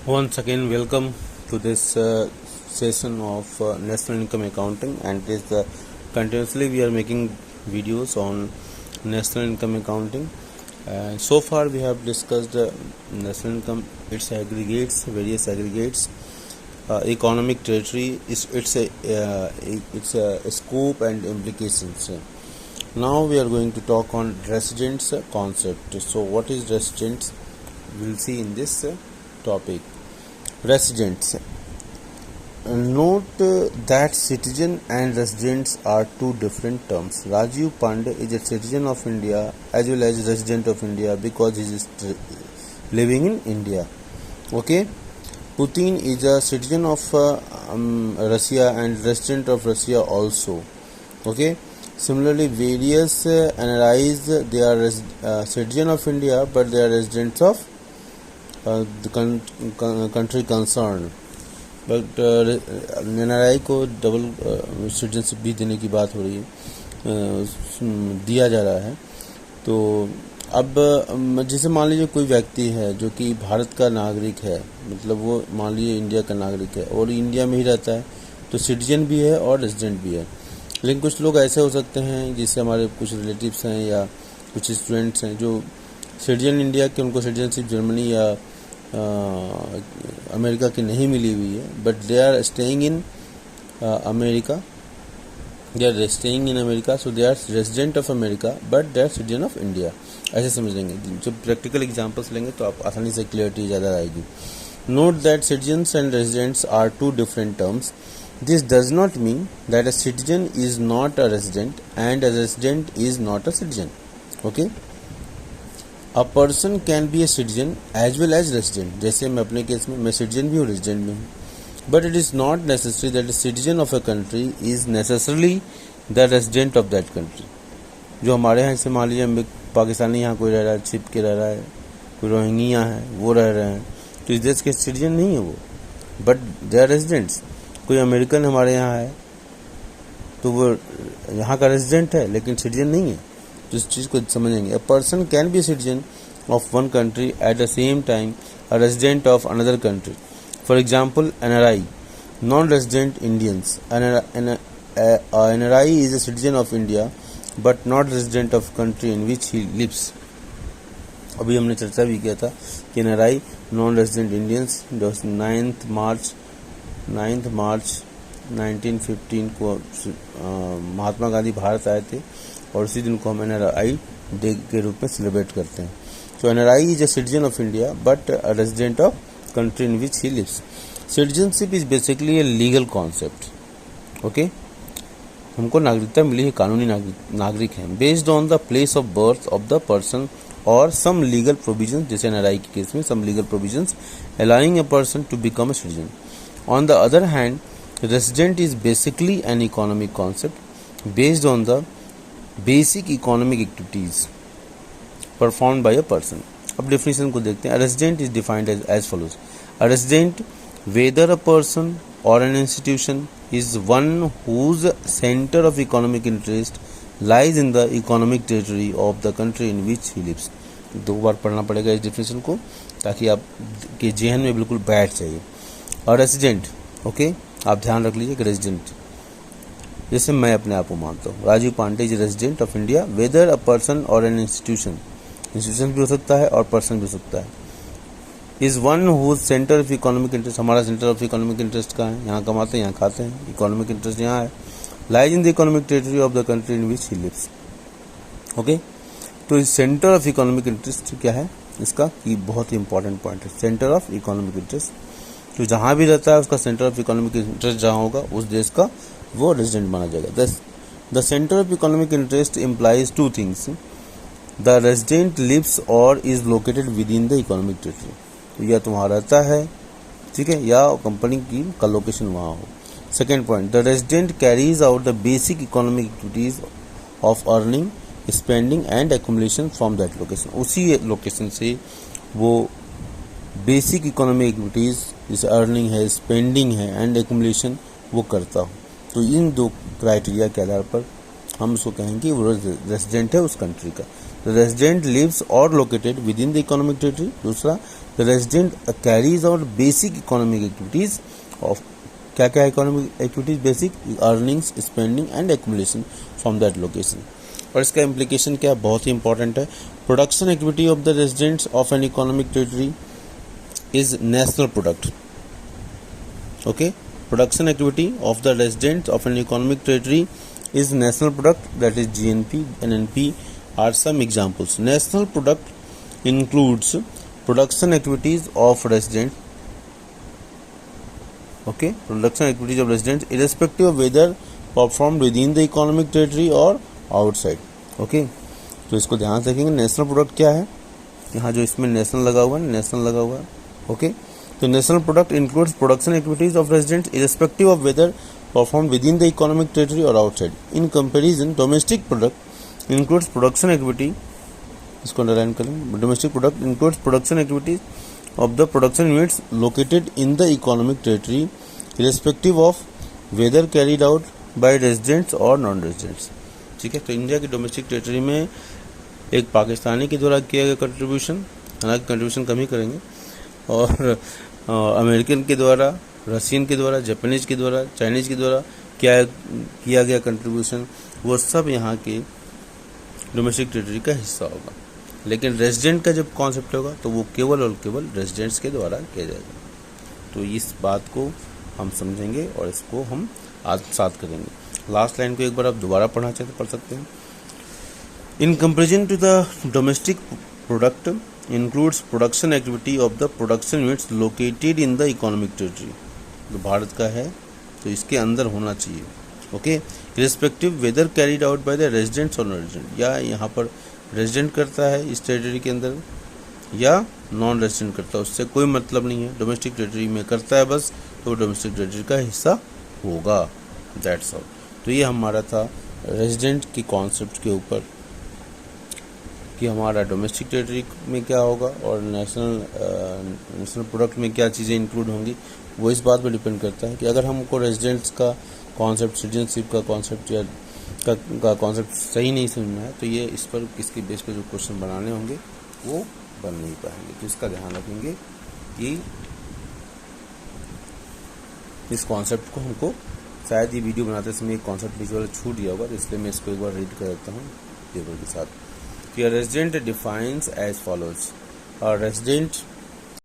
Once again, welcome to this session of national income accounting, and it is continuously we are making videos on national income accounting. And so far, we have discussed national income, its aggregates, various aggregates, economic territory, its a scope and implications. Now we are going to talk on residence concept. So, what is residence? We'll see in this topic. Residents. Note that citizen and residents are two different terms. Rajiv Pandey is a citizen of India as well as resident of India because he is living in India. Okay. Putin is a citizen of Russia and resident of Russia also. Okay. Similarly, various NRIs, they are citizen of India but they are residents of the country concerned. But NRI को double citizenship भी देने की बात हो रही है, दिया जा रहा है. तो अब जैसे मान लीजिए कोई व्यक्ति है जो कि भारत का नागरिक है, मतलब वो मान लीजिए इंडिया का नागरिक है और इंडिया में ही रहता है, तो सिटीजन भी है और रेजिडेंट भी है. लेकिन कुछ लोग ऐसे हो सकते हैं, जैसे हमारे कुछ रिलेटिव्स हैं या कुछ स्टूडेंट्स हैं जो सिटीजन इंडिया के, उनको सिटीजनशिप जर्मनी या अमेरिका की नहीं मिली हुई है, but they are staying in America, so they are resident of America but they are citizen of India. ऐसे समझ लेंगे. जब प्रैक्टिकल एग्जांपल्स लेंगे तो आप आसानी से क्लियरिटी ज़्यादा आएगी. Note that citizens and residents are two different terms. This does not mean that a citizen is not a resident and a resident is not a citizen. Okay. A person can be a citizen as well as resident. जैसे मैं अपने case में मैं citizen भी हूँ, resident भी हूँ. But it is not necessary that a citizen of a country is necessarily the resident of that country. जो हमारे यहाँ से मान लीजिए पाकिस्तानी यहाँ कोई रह रहा है, छिप के रह रहा है, कोई रोहिंग्या है, वो रह रहे हैं, तो इस देश के सिटीजन नहीं है वो, बट दे आर रेजिडेंट्स. कोई अमेरिकन हमारे यहाँ है तो वो यहाँ का रेजिडेंट है लेकिन सिटीजन नहीं है. तो इस चीज़ को समझेंगे. A person can be citizen of one country at the same time a resident of another country. For example NRI, non resident Indians. NRI is a citizen of India but not resident of country in which he lives. अभी हमने चर्चा भी किया था कि NRI non resident Indians जो 9 मार्च 1915 को महात्मा गांधी भारत आए थे और उसी दिन को हम NRI डे के रूप में सेलिब्रेट करते हैं. So NRI is a citizen of India but a resident of country in which he lives. Citizenship is basically a legal concept. Okay. हमको नागरिकता मिली है, कानूनी नागरिक हैं, based on the place of birth of the person और some legal provision, जैसे NRI के केस में some legal provisions allowing a person to become a citizen. On the other hand, resident is basically an economic concept based on the basic economic activities perform by a person. अब definition को देखते हैं. Resident is defined as follows. A resident, whether a person और an institution, is one whose centre of economic interest lies in the economic territory of the country in which he lives. 2 बार पढ़ना पड़ेगा इस definition को ताकि आप के जेहन में बिल्कुल बैठ जाइए. और रेजिडेंट, ओके, आप ध्यान रख लीजिए कि रेजिडेंट, जैसे मैं अपने आप को मानता हूँ, Rajeev Pandey is resident of India whether a person और एन इंस्टीट्यूशन भी हो सकता है और पर्सन भी हो सकता है. Is one whose centre of economic interest, हमारा सेंटर ऑफ इकोनॉमिक इंटरेस्ट कहाँ है, यहाँ कमाते हैं, यहाँ खाते हैं, इकोनॉमिक इंटरेस्ट यहाँ है. Lies in the economic territory of the country in which he lives. Okay. तो इस सेंटर ऑफ इकोनॉमिक इंटरेस्ट क्या है इसका, कि बहुत ही इंपॉर्टेंट पॉइंट है. सेंटर ऑफ इकोनॉमिक इंटरेस्ट, तो जहाँ भी रहता है उसका सेंटर ऑफ इकोनॉमिक इंटरेस्ट जहाँ होगा उस देश का वो रेजिडेंट माना जाएगा. The centre of economic interest implies 2 things. The resident lives or is located within the economic territory. तो या तो वहाँ रहता है, ठीक है, या कंपनी की का लोकेशन वहाँ हो. Second point, the resident carries out the basic economic activities of earning, spending and accumulation from that location. उसी लोकेशन से वो बेसिक इकोनॉमिक एक्टिविटीज़ जैसे अर्निंग है, स्पेंडिंग है एंड एक्युमुलेशन वो करता हो. तो इन 2 क्राइटेरिया के आधार पर हम उसको कहेंगे वो रेजिडेंट है उस कंट्री का. Resident lives or located within the economic territory. दूसरा, the resident carries out basic economic activities of, क्या क्या economic activities, basic earnings, spending and accumulation from that location. और इसका इम्प्लीकेशन क्या, बहुत ही इंपॉर्टेंट है। Production activity of the residents of an economic territory is national product. Okay, production activity of the residents of an economic territory is national product, that is GNP and NP are some examples. National product includes production activities of residents, okay, production activities of residents irrespective of whether performed within the economic territory or outside. Okay, तो इसको ध्यान से रखेंगे। National product क्या है, यहाँ जो इसमें नेशनल लगा हुआ है, नेशनल लगा हुआ है। ओके, तो national product includes production activities of residents irrespective of whether perform within the economic territory or outside. In comparison domestic product includes production activity, इसको अंडरलाइन करें, domestic product includes production activities of the production units located in the economic territory irrespective of whether carried out by residents or non residents. ठीक है, तो India की domestic territory में एक पाकिस्तानी के द्वारा किया गया कंट्रीब्यूशन, हालांकि कंट्रीब्यूशन कम ही करेंगे, और अमेरिकन के द्वारा, रशियन के द्वारा, जापानीज के द्वारा, चाइनीज के द्वारा क्या किया गया कंट्रीब्यूशन, वो सब यहाँ के डोमेस्टिक टेरिटरी का हिस्सा होगा। लेकिन रेजिडेंट का जब कॉन्सेप्ट होगा तो वो केवल और केवल रेजिडेंट्स के द्वारा किया जाएगा। तो इस बात को हम समझेंगे और इसको हम आत्मसात करेंगे। लास्ट लाइन को एक बार आप दोबारा पढ़ना चाहते पढ़ सकते हैं। In comparison to the domestic product includes production activity of the production units located in the economic territory, जो भारत का है तो इसके अंदर होना चाहिए। Okay, irrespective whether carried out by the residents or non-resident, या यहाँ पर रेजिडेंट करता है इस टेरिटरी के अंदर या नॉन रेजिडेंट करता है, उससे कोई मतलब नहीं है। डोमेस्टिक टेरिटरी में करता है बस तो डोमेस्टिक टेरिटरी का हिस्सा होगा, दैट्स ऑल। तो ये हमारा था रेजिडेंट के कॉन्सेप्ट के ऊपर कि हमारा डोमेस्टिक टेरिटरी में क्या होगा और नेशनल प्रोडक्ट में क्या चीज़ें इंक्लूड होंगी। वो इस बात पर डिपेंड करता है कि अगर हमको रेजिडेंट्स का कॉन्सेप्ट, सिटीजनशिप का कॉन्सेप्ट या का कॉन्सेप्ट सही नहीं समझ में आया तो ये इस पर किसके बेस पर जो क्वेश्चन बनाने होंगे वो बन नहीं पाएंगे। तो इसका ध्यान रखेंगे कि इस कॉन्सेप्ट को हमको, शायद ये वीडियो बनाते समय एक कॉन्सेप्ट बीच वाला छूट गया होगा, तो इसलिए मैं इसको एक बार रीड कर देता हूँ टेबल के साथ। A resident defines as follows: a resident